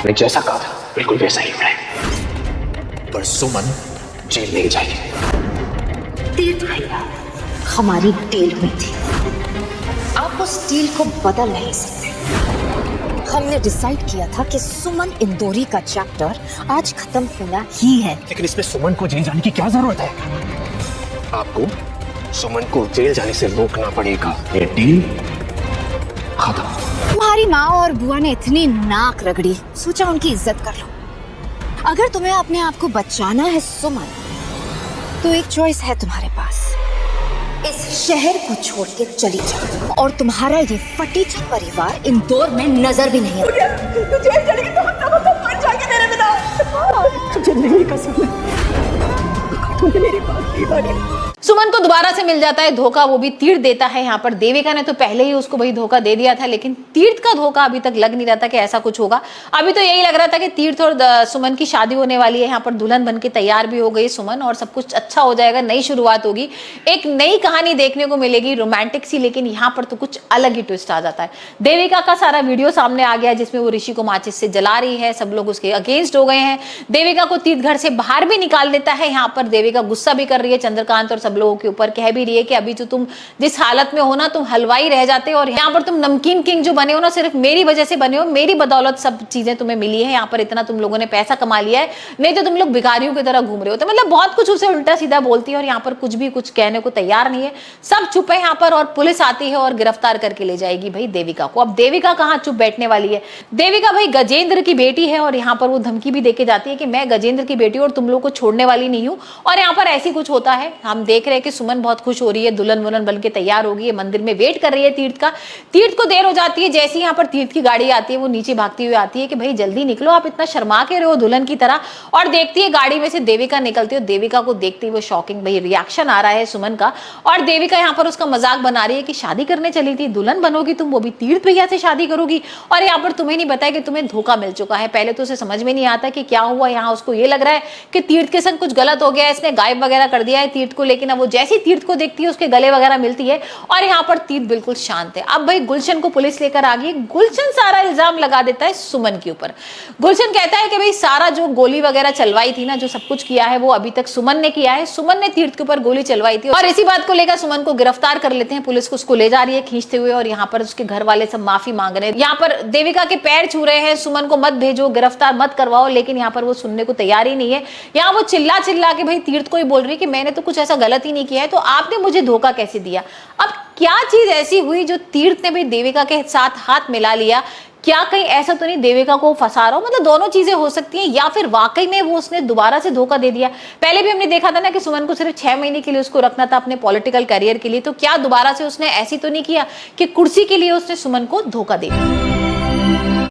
मैं जैसा कहा था बिल्कुल वैसा ही हुआ है। पर सुमन जेल नहीं जाएगी। तीर्थ भैया, हमारी डील हुई थी, आप उस डील को बदल नहीं सकते। हमने डिसाइड किया था कि सुमन इंदौरी का चैप्टर आज खत्म होना ही है। लेकिन इसमें सुमन को जेल जाने की क्या जरूरत है? आपको सुमन को जेल जाने से रोकना पड़ेगा। ये डील खत्म। तुम्हारी माँ और बुआ ने इतनी नाक रगड़ी, सोचा उनकी इज्जत कर लो। अगर तुम्हें अपने आप को बचाना है सुमन, तो एक चॉइस है तुम्हारे पास, इस शहर को छोड़ के चली जाओ और तुम्हारा ये फटीचर परिवार इंदौर में नजर भी नहीं आएगा। सुमन को दोबारा से मिल जाता है धोखा, वो भी तीर्थ देता है। यहाँ पर देविका ने तो पहले ही उसको भाई धोखा दे दिया था, लेकिन तीर्थ का धोखा अभी तक लग नहीं रहा था कि ऐसा कुछ होगा। अभी तो यही लग रहा था कि तीर्थ और सुमन की शादी होने वाली है। यहाँ पर दुल्हन बनके तैयार भी हो गई सुमन और सब कुछ अच्छा हो जाएगा, नई शुरुआत होगी, एक नई कहानी देखने को मिलेगी, रोमांटिक सी। लेकिन यहाँ पर तो कुछ अलग ही ट्विस्ट आ जाता है। देविका का सारा वीडियो सामने आ गया जिसमें वो ऋषि को माचिस से जला रही है, सब लोग उसके अगेंस्ट हो गए हैं। देविका को तीर्थ घर से बाहर भी निकाल देता है। यहाँ पर देविका गुस्सा भी कर रही है चंद्रकांत और सब लोगों के ऊपर, कह भी रही है कि अभी तो तुम जिस हालत में हो ना, तुम हलवाई रह जाते और यहाँ पर तुम नमकीन किंग जो बने हो ना, सिर्फ मेरी वजह से बने हो, मेरी बदौलत सब चीजें तुम्हें मिली है। यहाँ पर इतना तुम लोगों ने पैसा कमा लिया है, नहीं तो तुम लोग भिखारियों की तरह घूम रहे हो। तो मतलब बहुत कुछ उसे उल्टा सीधा बोलती है और यहाँ पर कुछ भी कुछ कहने को तैयार नहीं है, सब चुप है यहाँ पर। और पुलिस आती है और गिरफ्तार करके ले जाएगी भाई देविका को। अब देविका कहाँ चुप बैठने वाली है, देविका भाई गजेंद्र की बेटी है और यहाँ पर वो धमकी भी देके जाती है कि मैं गजेंद्र की बेटी और तुम लोग को छोड़ने वाली नहीं हूँ। और यहाँ पर ऐसी कुछ होता है, हम देख रहे हैं कि सुमन बहुत खुश हो रही है, दुल्हन वुल्हन बन के तैयार होगी, ये मंदिर में वेट कर रही है तीर्थ का। तीर्थ को देर हो जाती है, जैसे ही यहाँ पर तीर्थ की गाड़ी आती है वो नीचे भागती हुई आती है कि भाई जल्दी निकलो, आप इतना शर्मा के रहे हो दुल्हन की तरह। और देखती है गाड़ी में से देविका निकलती है। देविका को देखते ही वो शॉकिंग भाई रिएक्शन आ रहा है सुमन का। और देविका यहाँ पर उसका मजाक बना रही है कि शादी करने चली थी, दुल्हन बनोगी तुम, वो भी तीर्थ भैया से शादी करोगी, और यहाँ पर तुम्हें नहीं बताया कि तुम्हें धोखा मिल चुका है। पहले तो उसे समझ में नहीं आता कि क्या हुआ, यहाँ उसको ये लग रहा है कि तीर्थ के संग कुछ गलत हो गया है, इसने गायब वगैरह कर दिया है तीर्थ को। लेकिन अब वो जैसी तीर्थ को देखती है उसके गले वगैरह मिलती है और यहाँ पर तीर्थ बिल्कुल शांत है। अब भाई गुलशन को पुलिस लेकर आ गई। गुलशन सारा इल्जाम लगा देता है सुमन के ऊपर। गुलशन कहता है कि भाई सारा जो गोली वगैरह चलवाई थी ना, जो सब कुछ किया है वो अभी तक सुमन ने किया है, सुमन ने तीर्थ के ऊपर गोली चलवाई थी। और इसी बात को लेकर सुमन को गिरफ्तार कर लेते हैं, पुलिस को उसको ले जा रही है खींचते हुए और यहाँ पर उसके घर वाले सब माफी मांग रहे हैं। यहाँ पर देविका के पैर छू रहे हैं, सुमन को मत भेजो, गिरफ्तार मत करवाओ, लेकिन यहाँ पर वो सुनने को तैयार ही नहीं है। यहाँ वो चिल्ला चिल्ला के भाई तीर्थ को ही बोल रही है कि मैंने तो कुछ ऐसा गलत ही नहीं किया है, तो आपने मुझे धोखा कैसे दिया। अब क्या चीज ऐसी हुई जो तीर्थ ने भी देविका के साथ हाथ मिला लिया, क्या कहीं ऐसा तो नहीं देविका को फंसा रहा हो। मतलब दोनों चीजें हो सकती हैं, या फिर वाकई में वो उसने दोबारा से धोखा दे दिया। पहले भी हमने देखा था ना कि सुमन को सिर्फ 6 महीने के लिए उसको रखना था अपने पॉलिटिकल करियर के लिए, तो क्या दोबारा से उसने ऐसी तो नहीं किया कि कुर्सी के लिए उसने सुमन को धोखा दे दिया।